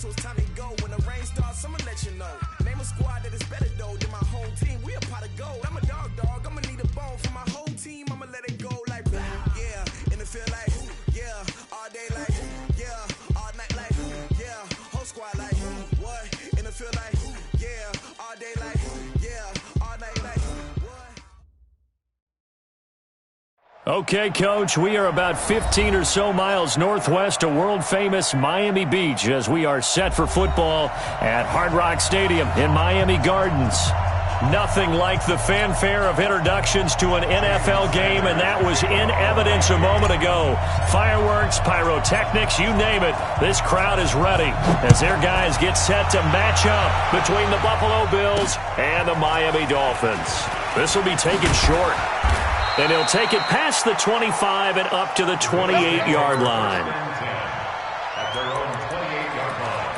so it's time to go. When the rain starts, I'ma let you know. Name a squad that is better though than my home team. We a pot of gold. I'm a dog. I'ma need a bone for my whole team. I'ma let it go like yeah. In the field like yeah. All day like yeah. All night like yeah. Whole squad like what? In the field like yeah. All day like yeah. All night like what? Okay, Coach, we are about 15 or so miles northwest of world-famous Miami Beach as we are set for football at Hard Rock Stadium in Miami Gardens. Nothing like the fanfare of introductions to an NFL game, and that was in evidence a moment ago. Fireworks, pyrotechnics, you name it. This crowd is ready as their guys get set to match up between the Buffalo Bills and the Miami Dolphins. This will be taken short. And he'll take it past the 25 and up to the 28-yard line. At their own 28-yard line.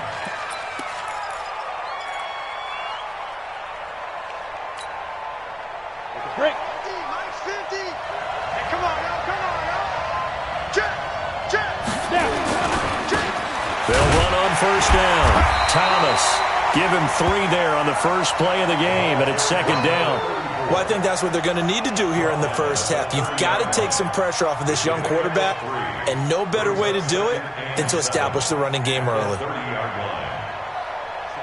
Break. 50. Hey, come on, y'all. Check. They'll run on first down. Thomas, give him 3 there on the first play of the game, and it's second down. Well, I think that's what they're going to need to do here in the first half. You've got to take some pressure off of this young quarterback, and no better way to do it than to establish the running game early.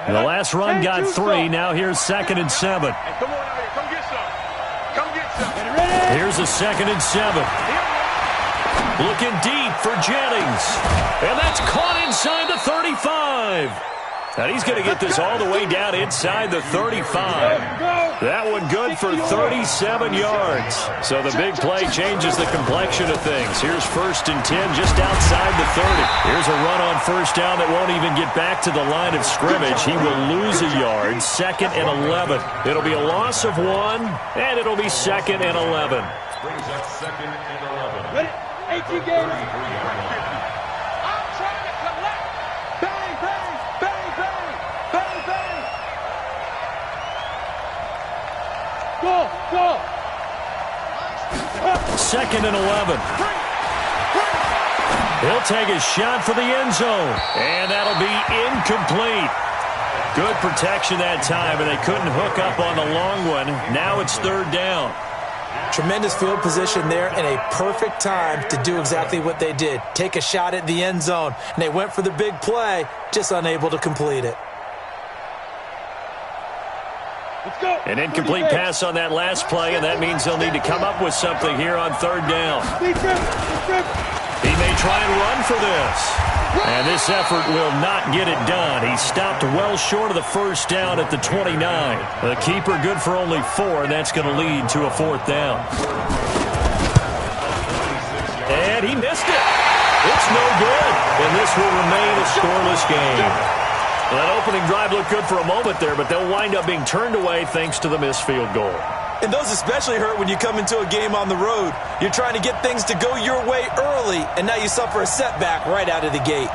The last run got 3. Now here's 2nd and 7. Hey, come on out here. Come get some. Here's a 2nd and 7. Looking deep for Jennings. And that's caught inside the 35. And he's going to get this all the way down inside the 35. That one good for 37 yards. So the big play changes the complexion of things. Here's 1st and 10 just outside the 30. Here's a run on first down that won't even get back to the line of scrimmage. He will lose a yard. 2nd and 11. It'll be a loss of 1, and it'll be 2nd and 11. Brings up 2nd and 11. Ready? 18 games. I'm trying to collect. Bang, bang, bang, bang, bang, bang. Go. 2nd and 11. He'll take a shot for the end zone, and that'll be incomplete. Good protection that time, and they couldn't hook up on the long one. Now it's 3rd down. Tremendous field position there and a perfect time to do exactly what they did. Take a shot at the end zone, and they went for the big play, just unable to complete it. Let's go. An incomplete pass on that last play, and that means they'll need to come up with something here on 3rd down. He may try and run for this. And this effort will not get it done. He stopped well short of the first down at the 29. The keeper good for only 4, and that's going to lead to a 4th down. And he missed it. It's no good. And this will remain a scoreless game. Well, that opening drive looked good for a moment there, but they'll wind up being turned away thanks to the missed field goal. And those especially hurt when you come into a game on the road. You're trying to get things to go your way early, and now you suffer a setback right out of the gate.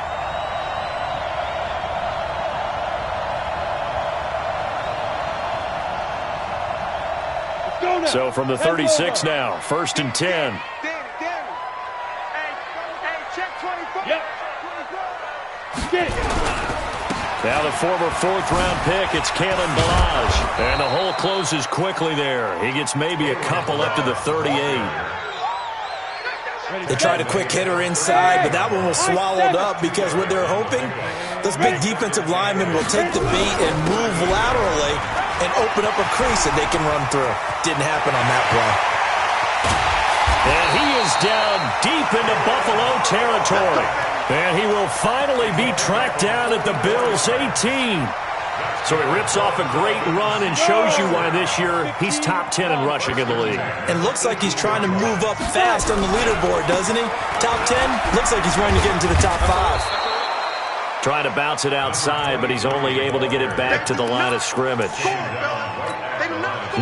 So from the 36 now, 1st and 10. Danny. Hey, check 24. Yep. 24. Get it. Now the former 4th-round pick, it's Kalen Ballage. And the hole closes quickly there. He gets maybe a couple up to the 38. They tried a quick hitter inside, but that one was swallowed up because what they're hoping, those big defensive linemen will take the bait and move laterally and open up a crease that they can run through. Didn't happen on that play. And he is down deep into Buffalo territory. And he will finally be tracked down at the Bills' 18. So he rips off a great run and shows you why this year he's top 10 in rushing in the league. And looks like he's trying to move up fast on the leaderboard, doesn't he? Top 10, looks like he's trying to get into the top 5. Trying to bounce it outside, but he's only able to get it back to the line of scrimmage.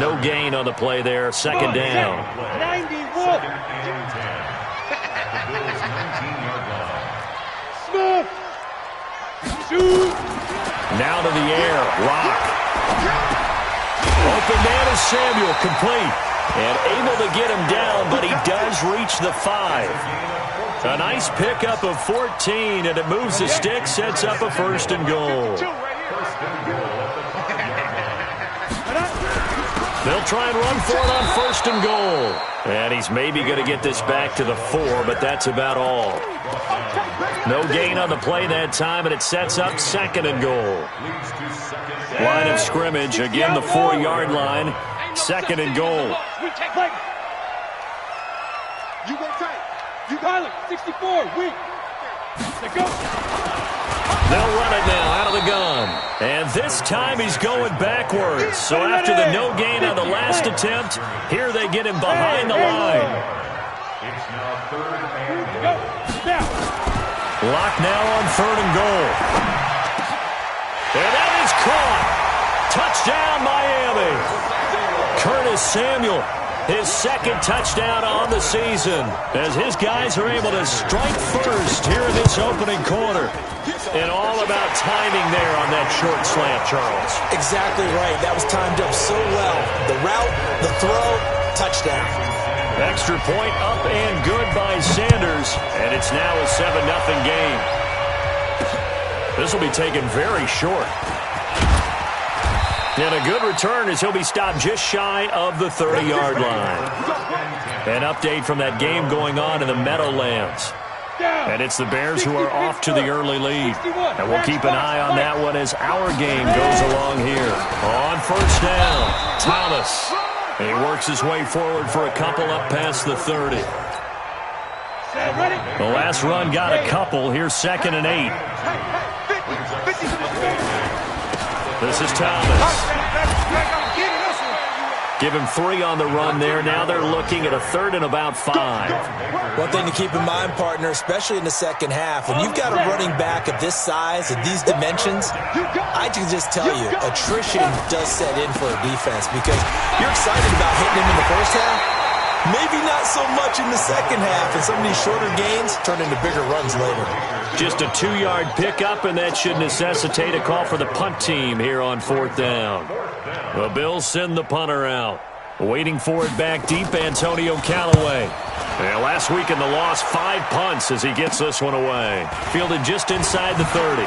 No gain on the play there, 2nd down. 91. Now to the air, Rock. Open man is Samuel, complete. And able to get him down, but he does reach the 5. A nice pickup of 14, and it moves the stick, sets up a 1st and goal. They'll try and run for it on 1st and goal. And he's maybe going to get this back to the 4, but that's about all. No gain on the play that time, and it sets up 2nd and goal. Line of scrimmage, again the 4-yard line. 2nd and goal. You go tight. You got it. 64. Weak. Let's go. They'll run it now out of the gun. And this time he's going backwards. So after the no gain on the last attempt, here they get him behind the line. It's now 3rd and goal. Lock now on 3rd and goal. And that is caught. Touchdown, Miami. Curtis Samuel, his 2nd touchdown on the season, as his guys are able to strike first here in this opening quarter. And all about timing there on that short slant, Charles. Exactly right. That was timed up so well. The route, the throw, touchdown. Extra point up and good by Sanders, and it's now a 7-0 game. This will be taken very short. And a good return as he'll be stopped just shy of the 30-yard line. An update from that game going on in the Meadowlands. And it's the Bears who are off to the early lead. And we'll keep an eye on that one as our game goes along here. On 1st down, Thomas. He works his way forward for a couple up past the 30. The last run got a couple. Here's 2nd and 8. This is Thomas. Give him 3 on the run there. Now they're looking at a 3rd and about 5. One thing to keep in mind, partner, especially in the second half, when you've got a running back of this size, of these dimensions, I can just tell you, attrition does set in for a defense because you're excited about hitting him in the first half. Maybe not so much in the second half, and some of these shorter gains turn into bigger runs later. Just a 2-yard pickup, and that should necessitate a call for the punt team here on 4th down. The Bills send the punter out. Waiting for it back deep, Antonio Callaway. And last week in the loss, 5 punts as he gets this one away. Fielded just inside the 30.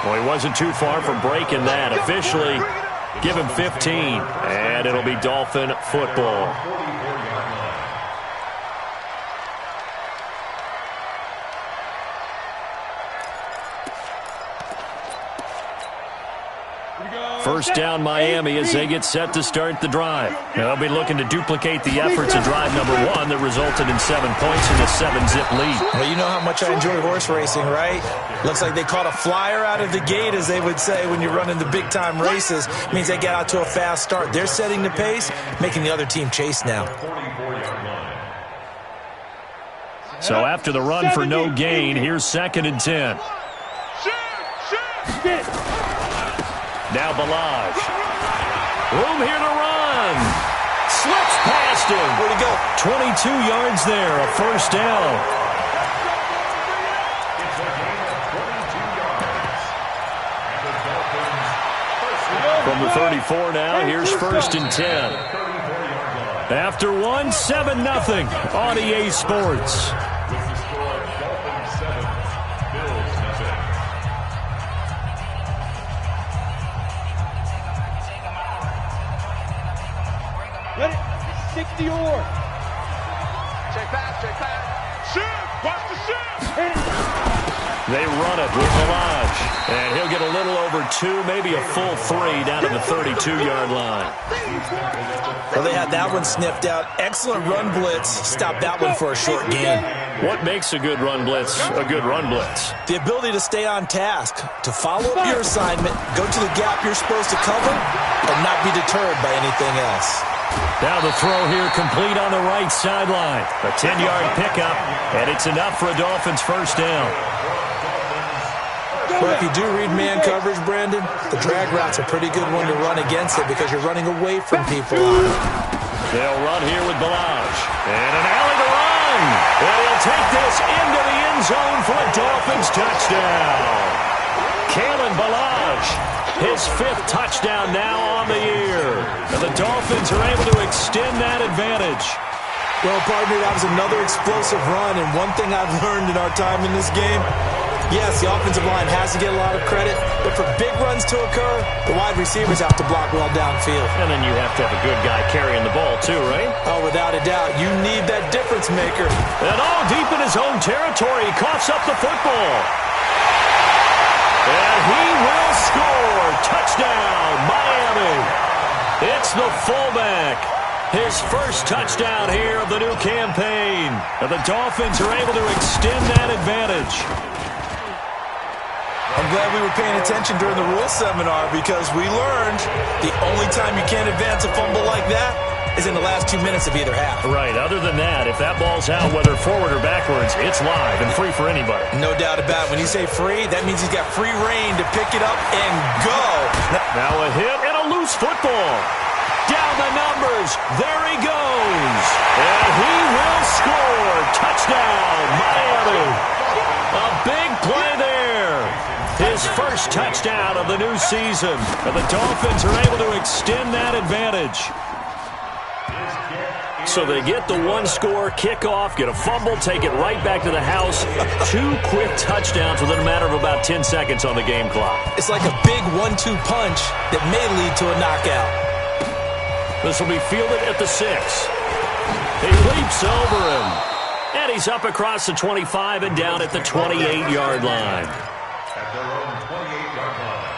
Well, he wasn't too far from breaking that. Officially, give him 15, and it'll be Dolphin football. First down, Miami, as they get set to start the drive. They'll be looking to duplicate the efforts of drive number 1 that resulted in 7 points in a 7-zip lead. Well, you know how much I enjoy horse racing, right? Looks like they caught a flyer out of the gate, as they would say when you're running the big-time races. It means they get out to a fast start. They're setting the pace, making the other team chase now. So after the run for no gain, here's 2nd and 10. Now Balaj. Room here to run. Slips past him. Where'd he go? 22 yards there, a 1st down. From the 34 now, here's 1st and 10. After one, 7-0 on EA Sports. Ready? 60 or. Check pass. Shoot! Watch the shoot! They run it with Balaj. And he'll get a little over 2, maybe a full 3 down to the 32-yard line. Well, they had that one sniffed out. Excellent run blitz. Stop that one for a short gain. What makes a good run blitz a good run blitz? The ability to stay on task, to follow up your assignment, go to the gap you're supposed to cover, and not be deterred by anything else. Now the throw here complete on the right sideline. A 10-yard pickup, and it's enough for a Dolphins 1st down. Well, if you do read man coverage, Brandon, the drag route's a pretty good one to run against it because you're running away from people on it. They'll run here with Balaj. And an alley to run. And he'll take this into the end zone for a Dolphins touchdown. Kalen Balaj, his 5th touchdown now on the year. And the Dolphins are able to extend that advantage. Well, partner, that was another explosive run, and one thing I've learned in our time in this game, yes, the offensive line has to get a lot of credit, but for big runs to occur, the wide receivers have to block well downfield. And then you have to have a good guy carrying the ball too, right? Oh, without a doubt. You need that difference maker. And all deep in his own territory, he coughs up the football. And he will score. Touchdown, Miami. It's the fullback. His first touchdown here of the new campaign. And the Dolphins are able to extend that advantage. I'm glad we were paying attention during the rule seminar because we learned the only time you can't advance a fumble like that is in the last 2 minutes of either half. Right. Other than that, if that ball's out, whether forward or backwards, it's live and free for anybody. No doubt about it. When you say free, that means he's got free reign to pick it up and go. Now a hit and a loose football. Down the numbers. There he goes. And he will score. Touchdown, Miami. A big play there. His first touchdown of the new season. And the Dolphins are able to extend that advantage. So they get the one-score kickoff, get a fumble, take it right back to the house. 2 quick touchdowns within a matter of about 10 seconds on the game clock. It's like a big 1-2 punch that may lead to a knockout. This will be fielded at the 6. He leaps over him. And he's up across the 25 and down at the 28-yard line. At their own 28-yard line.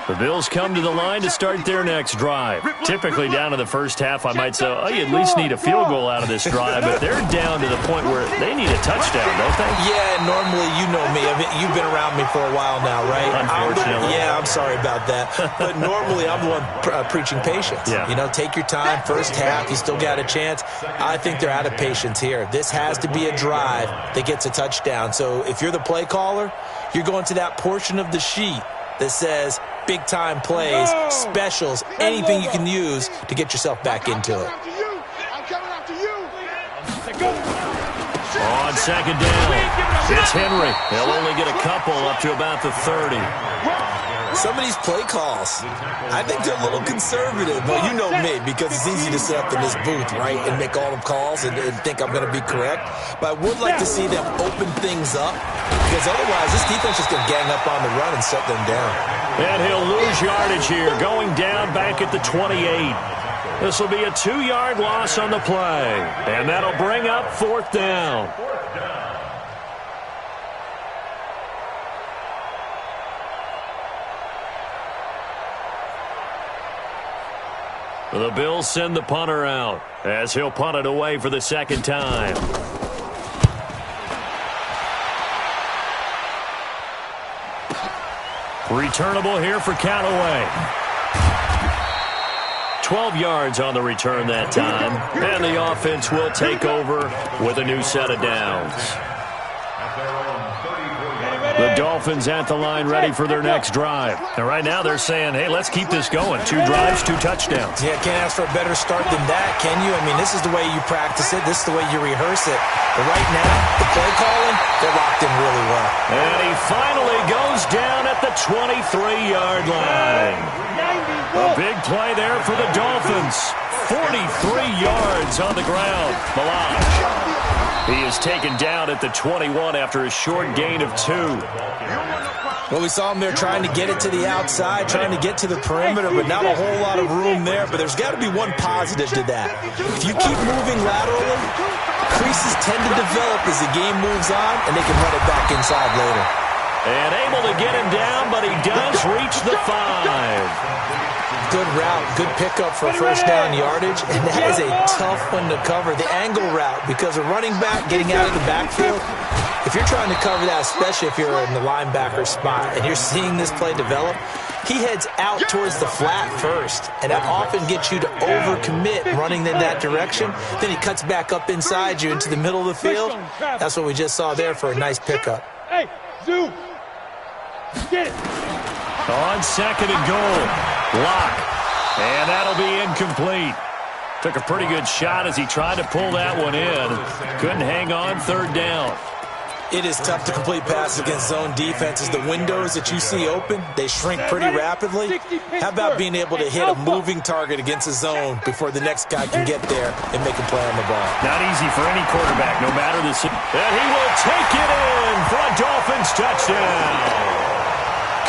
The Bills come to the line to start their next drive. Typically down in the first half, I might say, oh, you at least need a field goal out of this drive, but they're down to the point where they need a touchdown, don't they? Yeah, normally, you know me. I mean, you've been around me for a while now, right? Unfortunately. I'm sorry about that. But normally, I'm the one preaching patience. Yeah. You know, take your time. First half, you still got a chance. I think they're out of patience here. This has to be a drive that gets a touchdown. So if you're the play caller, you're going to that portion of the sheet that says big-time plays, specials, anything you can use to get yourself back into it. On second down, it's Henry. He'll only get a couple up to about the 30. Some of these play calls, I think they're a little conservative. But you know me, because it's easy to sit up in this booth, right, and make all the calls and think I'm going to be correct. But I would like to see them open things up, because otherwise this defense is going to gang up on the run and shut them down. And he'll lose yardage here, going down back at the 28. This will be a 2-yard loss on the play, and that'll bring up 4th down. The Bills send the punter out as he'll punt it away for the second time. Returnable here for Callaway. 12 yards on the return that time. And the offense will take over with a new set of downs. The Dolphins at the line ready for their next drive. And right now they're saying, hey, let's keep this going. 2 drives, 2 touchdowns. Yeah, can't ask for a better start than that, can you? I mean, this is the way you practice it. This is the way you rehearse it. But right now, the play calling, they're locked in really well. And he finally goes down at the 23-yard line. A big play there for the Dolphins. 43 yards on the ground. Melange. He is taken down at the 21 after a short gain of 2. Well, we saw him there trying to get it to the outside, trying to get to the perimeter, but not a whole lot of room there. But there's got to be one positive to that. If you keep moving laterally, creases tend to develop as the game moves on, and they can run it back inside later. And able to get him down, but he does reach the 5. Good route, good pickup for first down yardage, and that is a tough one to cover. The angle route, because a running back getting out of the backfield, if you're trying to cover that, especially if you're in the linebacker spot and you're seeing this play develop, he heads out towards the flat first, and that often gets you to overcommit running in that direction. Then he cuts back up inside you into the middle of the field. That's what we just saw there for a nice pickup. Hey, Zoo, get it. On second and goal, Locke, and that'll be incomplete. Took a pretty good shot as he tried to pull that one in. Couldn't hang on 3rd down. It is tough to complete passes against zone defenses. The windows that you see open, they shrink pretty rapidly. How about being able to hit a moving target against a zone before the next guy can get there and make a play on the ball? Not easy for any quarterback, no matter the... And he will take it in for a Dolphins touchdown.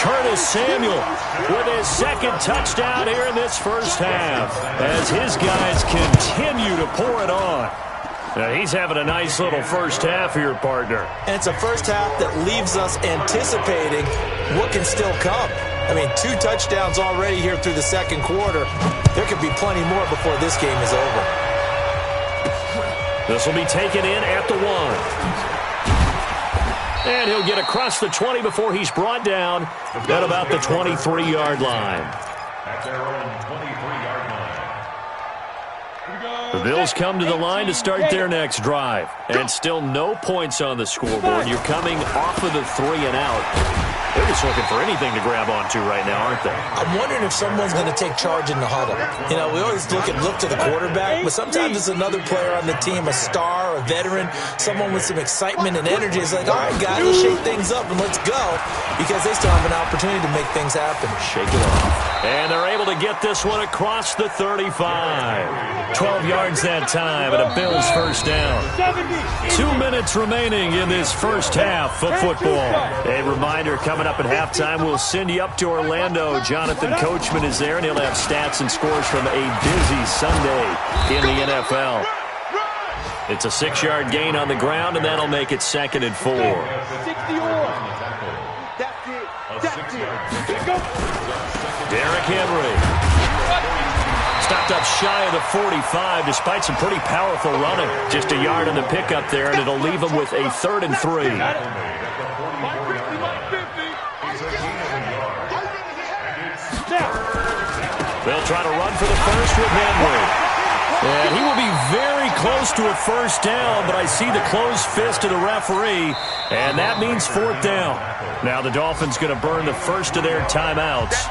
Curtis Samuel with his second touchdown here in this first half as his guys continue to pour it on. Now, he's having a nice little first half here, partner. And it's a first half that leaves us anticipating what can still come. I mean, 2 touchdowns already here through the second quarter. There could be plenty more before this game is over. This will be taken in at the 1. And he'll get across the 20 before he's brought down at about the 23-yard line. At their own 23-yard line. The Bills come to the line to start their next drive. And still no points on the scoreboard. You're coming off of the 3 and out. They're just looking for anything to grab onto right now, aren't they? I'm wondering if someone's going to take charge in the huddle. You know, we always look to the quarterback, but sometimes it's another player on the team, a star, a veteran, someone with some excitement and energy. It's like, all right, guys, let's shake things up and let's go, because they still have an opportunity to make things happen. Shake it off. And they're able to get this one across the 35. 12 yards that time, and a Bills first down. 2 minutes remaining in this first half of football. A reminder, coming up at halftime, we'll send you up to Orlando. Jonathan Coachman is there, and he'll have stats and scores from a busy Sunday in the NFL. It's a 6-yard gain on the ground, and that'll make it 2nd and 4. Derrick Henry. Stopped up shy of the 45 despite some pretty powerful running. Just a yard on the pickup there, and it'll leave him with a 3rd and 3. They'll try to run for the first with Henry. And he will be very close to a first down, but I see the closed fist of the referee, and that means 4th down. Now the Dolphins going to burn the first of their timeouts.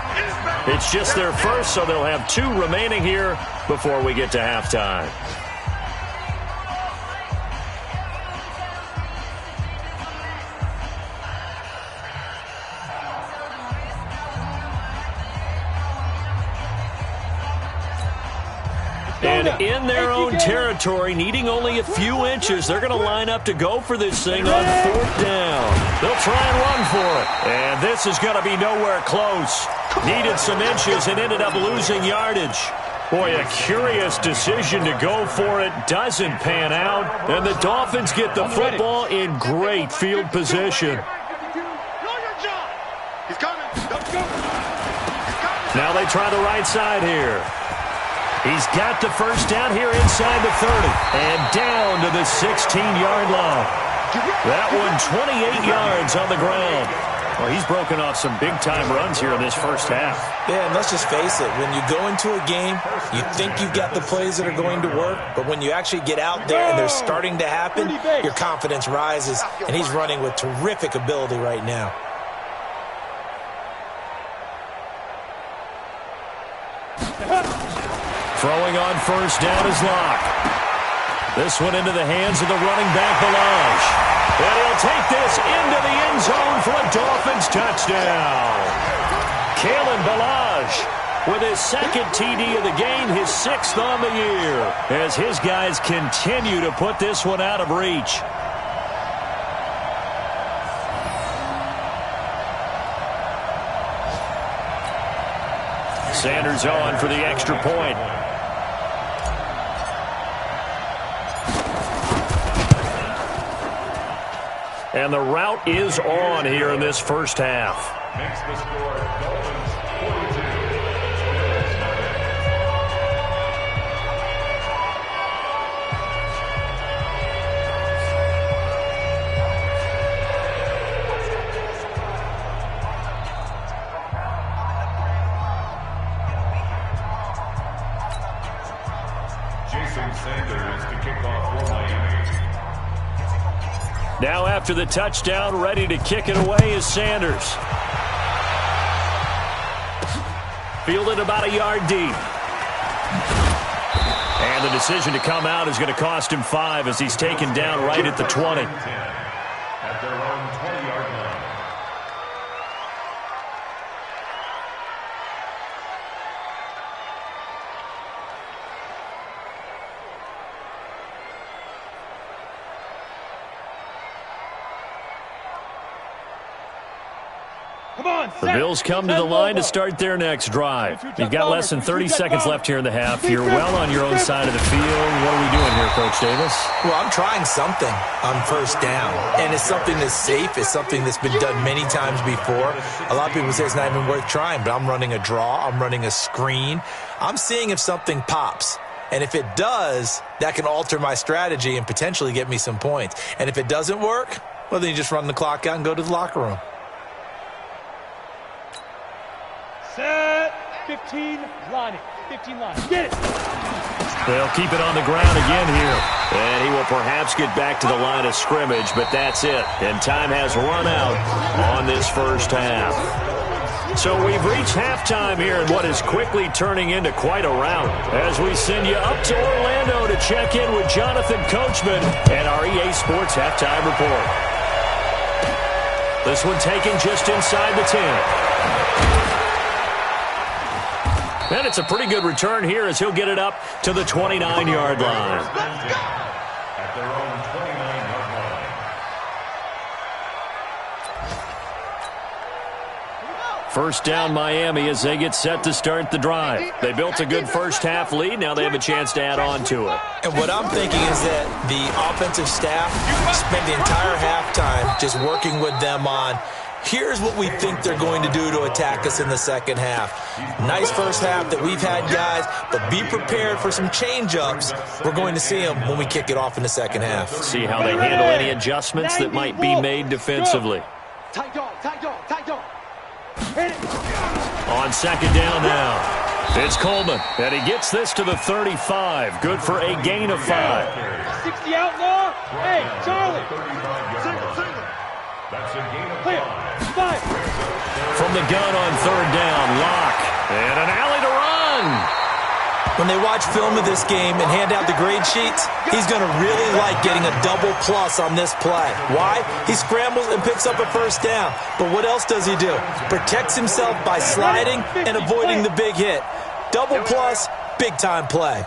It's just their first, so they'll have 2 remaining here before we get to halftime. And in their own territory, needing only a few inches, they're going to line up to go for this thing on 4th down. They'll try and run for it. And this is going to be nowhere close. Needed some inches and ended up losing yardage. Boy, a curious decision to go for it. Doesn't pan out. And the Dolphins get the football in great field position. Now they try the right side here. He's got the first down here inside the 30 and down to the 16-yard line. That one 28 yards on the ground. Well, he's broken off some big-time runs here in this first half. Yeah, and let's just face it. When you go into a game, you think you've got the plays that are going to work, but when you actually get out there and they're starting to happen, your confidence rises, and he's running with terrific ability right now. Throwing on first down is Locke. This one into the hands of the running back, Balaj. And he'll take this into the end zone for a Dolphins touchdown. Kalen Balaj with his 2nd TD of the game, his 6th on the year, as his guys continue to put this one out of reach. Sanders on for the extra point. And the route is on here in this first half. Makes the score Dolphins 42. Sanders to kick off for Miami. Now after the touchdown, ready to kick it away is Sanders. Fielded about a yard deep. And the decision to come out is going to cost him 5 as he's taken down right at the 20. At their The Bills come to the line to start their next drive. You've got less than 30 seconds left here in the half. You're well on your own side of the field. What are we doing here, Coach Davis? Well, I'm trying something on first down, and it's something that's safe. It's something that's been done many times before. A lot of people say it's not even worth trying, but I'm running a draw. I'm running a screen. I'm seeing if something pops. And if it does, that can alter my strategy and potentially get me some points. And if it doesn't work, well, then you just run the clock out and go to the locker room. Set. 15 line. 15 line. Get it. They'll keep it on the ground again here. And he will perhaps get back to the line of scrimmage, but that's it. And time has run out on this first half. So we've reached halftime here in what is quickly turning into quite a rout as we send you up to Orlando to check in with Jonathan Coachman and our EA Sports Halftime Report. This one taken just inside the 10. And it's a pretty good return here as he'll get it up to the 29-yard line. At their own 29-yard line. First down Miami as they get set to start the drive. They built a good first-half lead. Now they have a chance to add on to it. And what I'm thinking is that the offensive staff spent the entire halftime just working with them on, here's what we think they're going to do to attack us in the second half. Nice first half that we've had, guys, but be prepared for some change-ups. We're going to see them when we kick it off in the second half. See how they handle any adjustments that might be made defensively. Tight dog, tight dog, tight dog. On second down now, it's Coleman, and he gets this to the 35. Good for a gain of 5. 60 outlaw. Hey, Charlie. That's a gain of Clear. 5. From the gun on third down, Locke, and an alley to run. When they watch film of this game and hand out the grade sheets, he's going to really like getting a double plus on this play. Why? He scrambles and picks up a first down. But what else does he do? Protects himself by sliding and avoiding the big hit. Double plus, big-time play.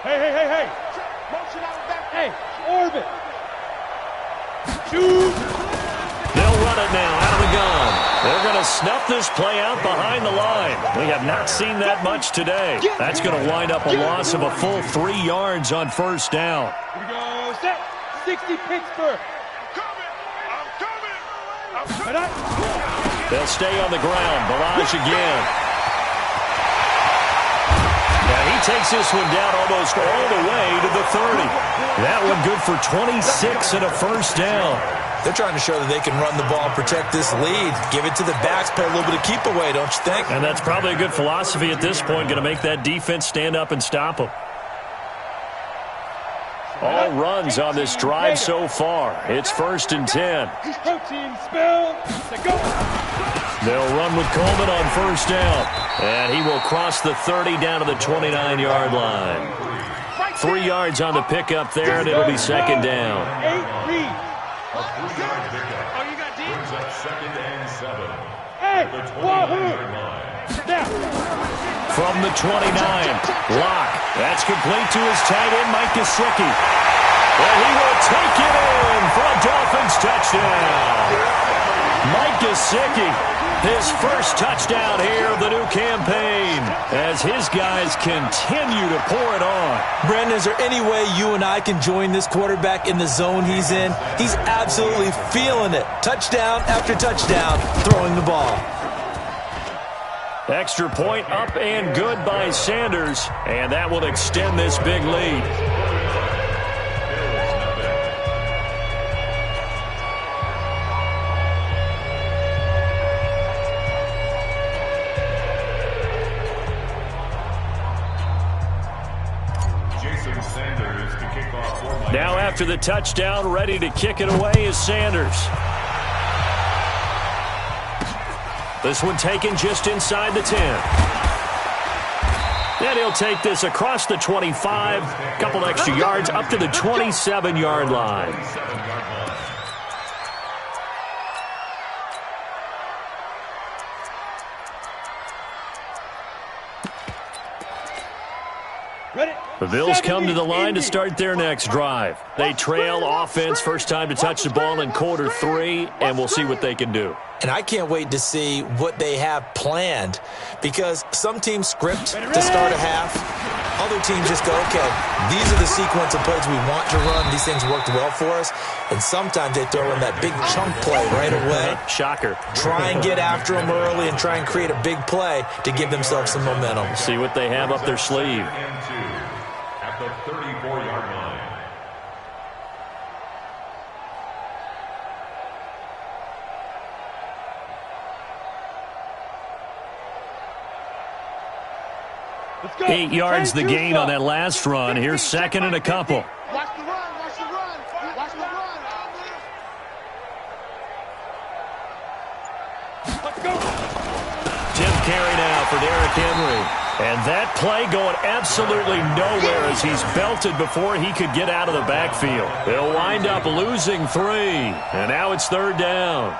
Hey. Motion out back. Hey, orbit. Shoot. They'll run it now out of the gun. They're going to snuff this play out behind the line. We have not seen that much today. That's going to wind up a loss of a full 3 yards on first down. Here we go. Set. 60 Pittsburgh. I'm coming. They'll stay on the ground. Barrage again. Now he takes this one down almost all the way to the 30. That one good for 26 and a first down. They're trying to show that they can run the ball, protect this lead, give it to the backs, play a little bit of keep away, don't you think? And that's probably a good philosophy at this point, going to make that defense stand up and stop them. All runs on this drive so far. It's 1st and 10. Protein spill. Go. They'll run with Coleman on first down. And he will cross the 30 down to the 29-yard line. 3 yards on the pickup there, and it'll be second down. 8 read. A 3-yard pickup. Oh, you got deep? Brings up 2nd and 7. Hey, The wahoo. 29-yard line. Now. From the 29, Locke. That's complete to his tight end, Mike Gesicki. And he will take it in for a Dolphins touchdown. Mike Gesicki, his first touchdown here of the new campaign, as his guys continue to pour it on. Brandon, is there any way you and I can join this quarterback in the zone he's in? He's absolutely feeling it. Touchdown after touchdown, throwing the ball. Extra point up and good by Sanders, and that will extend this big lead. Now after the touchdown, ready to kick it away is Sanders. This one taken just inside the 10. And he'll take this across the 25, a couple extra yards up to the 27-yard line. Ready? The Bills come to the line to start their next drive. They trail offense, first time to touch the ball in quarter 3, and we'll see what they can do. And I can't wait to see what they have planned, because some teams script to start a half. Other teams just go, okay, these are the sequence of plays we want to run. These things worked well for us. And sometimes they throw in that big chunk play right away. Shocker. Try and get after them early and try and create a big play to give themselves some momentum. See what they have up their sleeve. At the 34-yard line. Let's go. 8 yards the gain on that last run. Here's second and a couple. Watch the run, watch the run, watch the run. Let's go. Tim Carey now for Derrick Henry. And that play going absolutely nowhere as he's belted before he could get out of the backfield. They'll wind up losing 3. And now it's third down.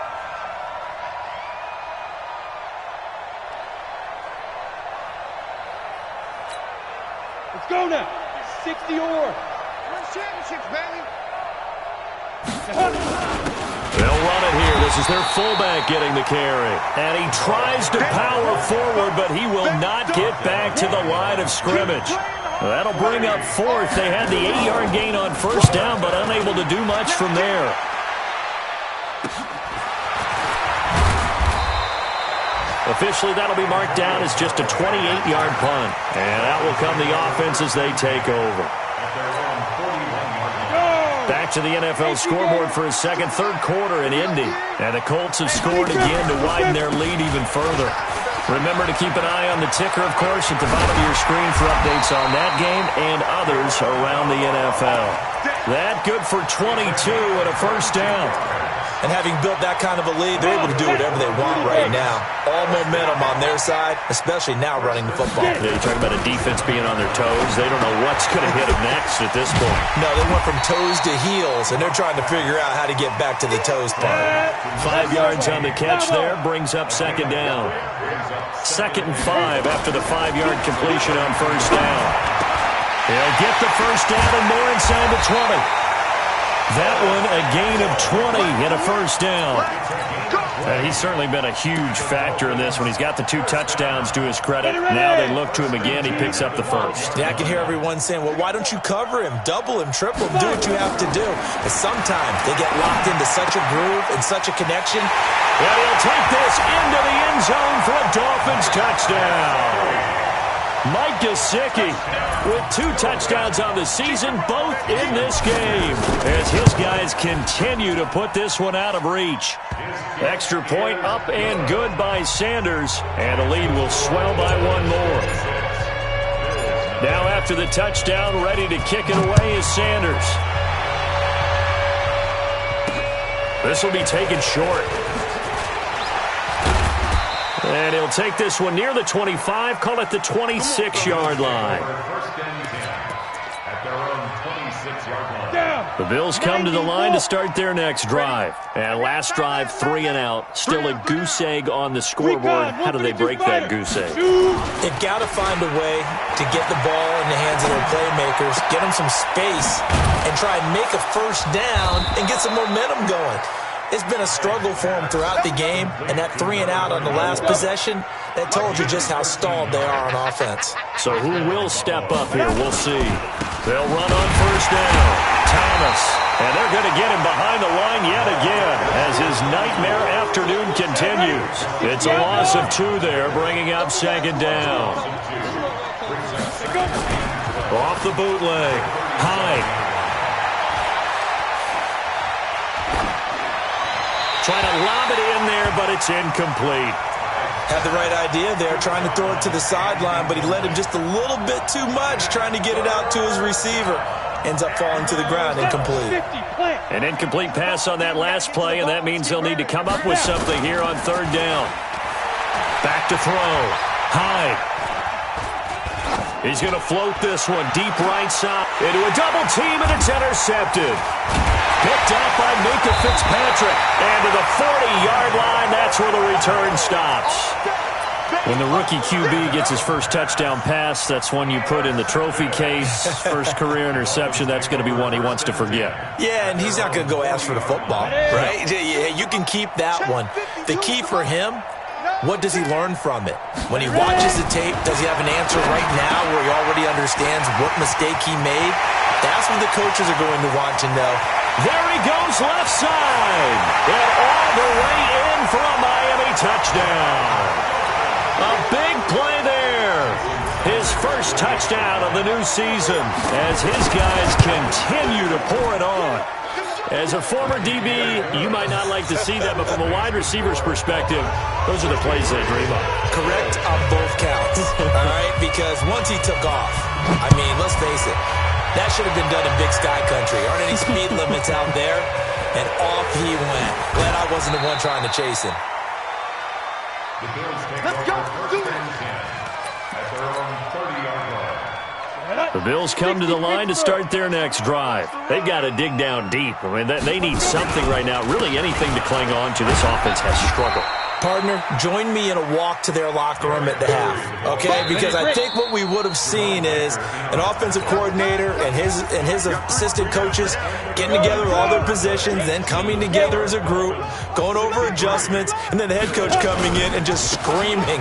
Let's go now. 60 or. Win championships, baby. They'll run it here. This is their fullback getting the carry. And he tries to power forward, but he will not get back to the line of scrimmage. That'll bring up fourth. They had the 8-yard gain on first down, but unable to do much from there. Officially, that'll be marked down as just a 28-yard punt. And out will come the offense as they take over. Back to the NFL scoreboard for a second, third quarter in Indy. And the Colts have scored again to widen their lead even further. Remember to keep an eye on the ticker, of course, at the bottom of your screen for updates on that game and others around the NFL. That good for 22 and a first down. And having built that kind of a lead, they're able to do whatever they want right now. All momentum on their side, especially now running the football. Yeah, you're talking about a defense being on their toes. They don't know what's going to hit them next at this point. No, they went from toes to heels, and they're trying to figure out how to get back to the toes part. 5 yards on the catch there brings up second down. Second and 5 after the 5-yard completion on first down. He'll get the first down and more inside the 20. That one a gain of 20 and a first down. He's certainly been a huge factor in this when he's got the 2 touchdowns to his credit. Now they look to him again. He picks up the first. Yeah, I can hear everyone saying, well, why don't you cover him, double him, triple him, do what you have to do. But sometimes they get locked into such a groove and such a connection. And he'll take this into the end zone for a Dolphins touchdown. Mike Gesicki with 2 touchdowns on the season, both in this game, as his guys continue to put this one out of reach. Extra point up and good by Sanders, and the lead will swell by 1 more. Now after the touchdown, ready to kick it away is Sanders. This will be taken short. And he'll take this one near the 25, call it the 26-yard line. The Bills come to the line to start their next drive. And last drive, 3 and out. Still a goose egg on the scoreboard. How do they break that goose egg? They've got to find a way to get the ball in the hands of their playmakers, get them some space, and try and make a first down and get some momentum going. It's been a struggle for them throughout the game, and that 3 and out on the last possession, that told you just how stalled they are on offense. So who will step up here? We'll see. They'll run on first down. Thomas. And they're going to get him behind the line yet again as his nightmare afternoon continues. It's a loss of 2 there, bringing up second down. Off the bootleg. Hyde. Trying to lob it in there, but it's incomplete. Had the right idea there, trying to throw it to the sideline, but he led him just a little bit too much, trying to get it out to his receiver. Ends up falling to the ground, incomplete. An incomplete pass on that last play, and that means they'll need to come up with something here on third down. Back to throw. Hyde. He's going to float this one deep right side into a double team, and it's intercepted. Picked up by Minka Fitzpatrick. And to the 40-yard line, that's where the return stops. When the rookie QB gets his first touchdown pass, that's one you put in the trophy case. First career interception, that's going to be one he wants to forget. Yeah, and he's not going to go ask for the football, right? Yeah, you can keep that one. The key for him, what does he learn from it? When he watches the tape, does he have an answer right now where he already understands what mistake he made? That's what the coaches are going to want to know. There he goes left side. And all the way in for a Miami touchdown. A big play there. His first touchdown of the new season as his guys continue to pour it on. As a former DB, you might not like to see that, but from a wide receiver's perspective, those are the plays they dream of. Correct on both counts, all right? Because once he took off, I mean, let's face it, that should have been done in Big Sky Country. Aren't any speed limits out there? And off he went. Glad I wasn't the one trying to chase him. The Bills take over first and 10 at their own 30-yard line. The Bills come to the line to start their next drive. They've got to dig down deep. I mean, they need something right now, really anything to cling on to. This offense has struggled. Partner, join me in a walk to their locker room at the half, okay? Because I think what we would have seen is an offensive coordinator and his assistant coaches getting together with all their positions, then coming together as a group, going over adjustments, and then the head coach coming in and just screaming,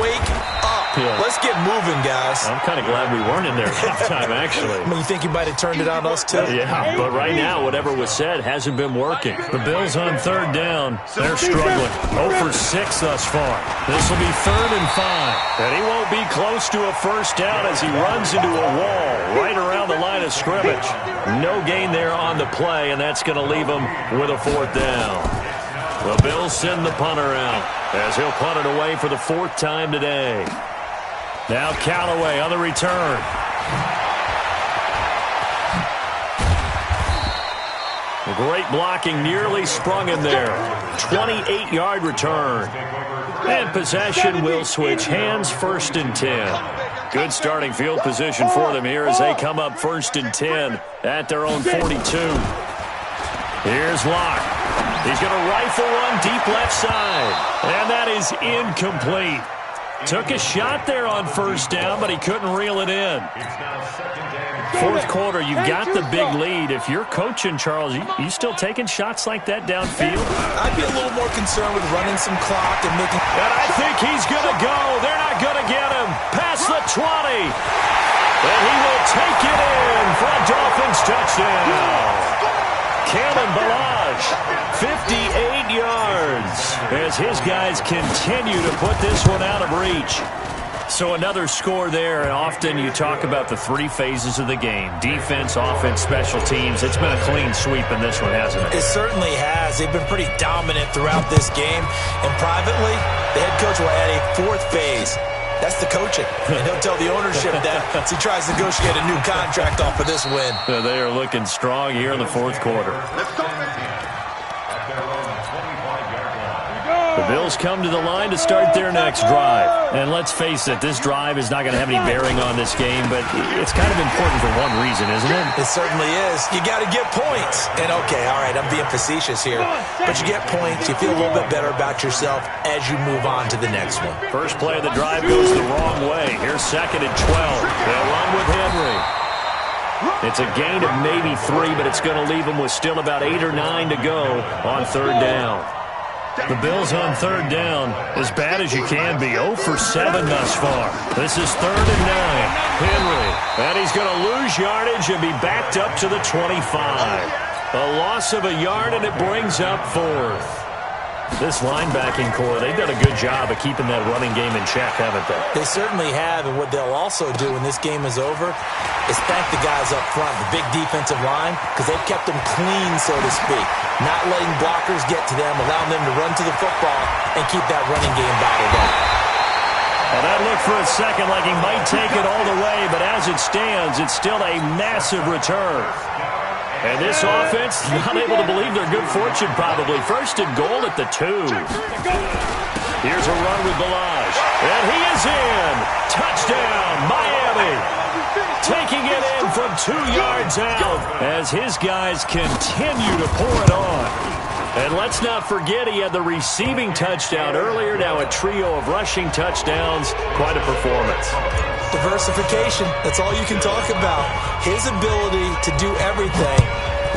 "Wake up. Yeah. Let's get moving, guys." I'm kind of glad we weren't in there at halftime, actually. I mean, you think you might have turned it on us, too? Yeah, but right now, whatever was said hasn't been working. The Bills on third down, they're struggling. 0 for 6 thus far. This will be 3rd and 5. And he won't be close to a first down as he runs into a wall right around the line of scrimmage. No gain there on the play, and that's going to leave him with a 4th down. The Bills send the punter out as he'll punt it away for the 4th time today. Now Callaway on the return. Great blocking, nearly sprung him there. 28-yard return. And possession will switch hands, 1st and 10. Good starting field position for them here as they come up 1st and 10 at their own 42. Here's Locke. He's going to rifle one deep left side. And that is incomplete. Took a shot there on 1st down, but he couldn't reel it in. 4th quarter, you got the big lead. If you're coaching, Charles, you still taking shots like that downfield? I'd be a little more concerned with running some clock and making... And I think he's going to go. They're not going to get him. Past the 20. And he will take it in for a Dolphins touchdown. Kalen Ballage, 58 yards, as his guys continue to put this one out of reach. So another score there, and often you talk about the 3 phases of the game. Defense, offense, special teams. It's been a clean sweep in this one, hasn't it? It certainly has. They've been pretty dominant throughout this game. And privately, the head coach will add a 4th phase. That's the coaching. And he'll tell the ownership that as he tries to negotiate a new contract off of this win. So they are looking strong here in the 4th quarter. The Bills come to the line to start their next drive. And let's face it, this drive is not going to have any bearing on this game, but it's kind of important for one reason, isn't it? It certainly is. You got to get points. And okay, all right, I'm being facetious here. But you get points, you feel a little bit better about yourself as you move on to the next one. First play of the drive goes the wrong way. Here's 2nd and 12. They'll run with Henry. It's a gain of maybe 3, but it's going to leave them with still about 8 or 9 to go on 3rd down. The Bills on 3rd down, as bad as you can be, 0 for 7 thus far. This is 3rd and 9. Henry, and he's going to lose yardage and be backed up to the 25. A loss of a yard, and it brings up 4th. This linebacking core, they've done a good job of keeping that running game in check, haven't they? They certainly have, and what they'll also do when this game is over is thank the guys up front, the big defensive line, because they've kept them clean, so to speak. Not letting blockers get to them, allowing them to run to the football and keep that running game bottled up. Well, that looked for a second like he might take it all the way, but as it stands, it's still a massive return. And this offense, not able to believe their good fortune probably. 1st and goal at the 2. Here's a run with Ballage. And he is in. Touchdown, Miami. Taking it in from 2 yards out as his guys continue to pour it on. And let's not forget he had the receiving touchdown earlier. Now a trio of rushing touchdowns. Quite a performance. Diversification, that's all you can talk about. His ability to do everything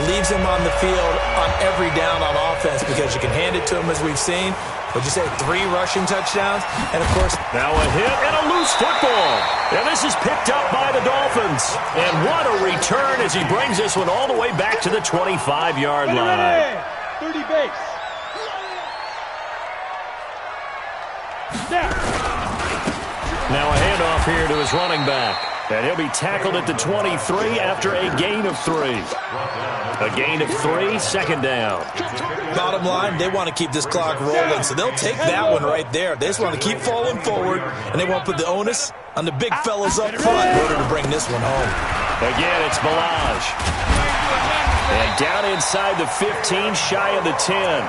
leaves him on the field on every down on offense because you can hand it to him, as we've seen. What'd you say, 3 rushing touchdowns? And, of course, now a hit and a loose football. And this is picked up by the Dolphins. And what a return as he brings this one all the way back to the 25-yard line. 30 base. Now a handoff here to his running back. And he'll be tackled at the 23 after a gain of 3. A gain of 3, second down. Bottom line, they want to keep this clock rolling, so they'll take that one right there. They just want to keep falling forward, and they won't put the onus on the big fellas up front in order to bring this one home. Again, it's Balaj. And down inside the 15, shy of the 10.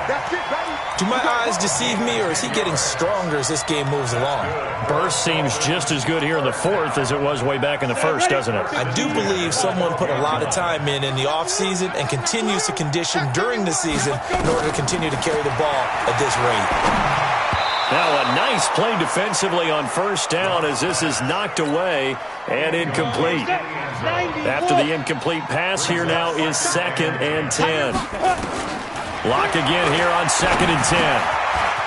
Do my eyes deceive me, or is he getting stronger as this game moves along? Burst seems just as good here in the 4th as it was way back in the 1st, doesn't it? I do believe someone put a lot of time in the offseason and continues to condition during the season in order to continue to carry the ball at this rate. Now a nice play defensively on first down as this is knocked away and incomplete. After the incomplete pass, here now is 2nd and 10. Block again here on 2nd and 10.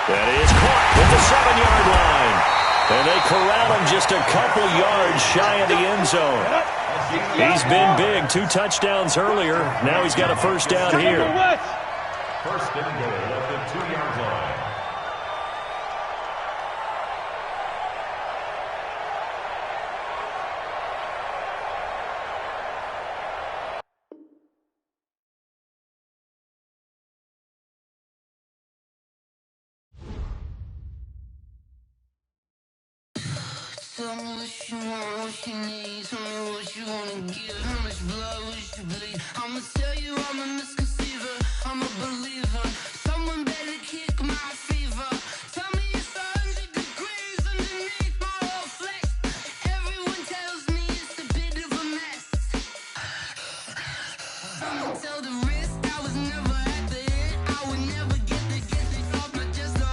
That is caught at the 7-yard line. And they corral him just a couple yards shy of the end zone. He's been big, 2 touchdowns earlier. Now he's got a first down here. First and goal at the 2-yard line. Tell me what you want, what you need. Tell me what you wanna give. How much blood would you bleed? I'ma tell you I'm a misconceiver. I'm a believer. Someone better kick my fever. Tell me it's 100 degrees underneath my whole flesh. Everyone tells me it's a bit of a mess. I'ma tell the risk I was never at the end. I would never get this off my chest. Oh,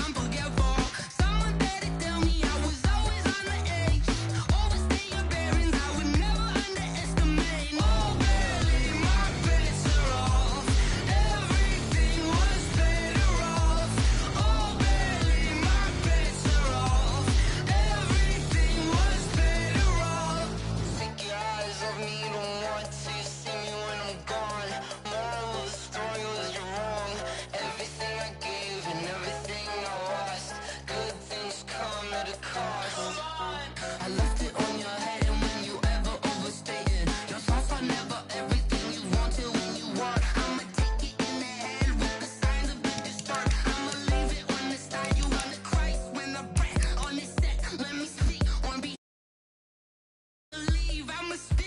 I'm forgetful. Someone better tell me I was always on the edge. Overstay your bearings, I would never underestimate. Oh, barely, my bets are off. Everything was better off. Oh, barely, my bets are off. Everything was better off. Take your eyes off me, don't want to see me when I'm gone. Moral of the story was you're wrong. Everything I gave and everything I lost. Good things come at a cost. I left it on your head, and when you ever overstated your thoughts are never everything you wanted when you want. I'ma take it in the head with the signs of the distort. I'ma leave it on the side. You on the Christ when I breath on this set. Let me see on be believe I'ma speak.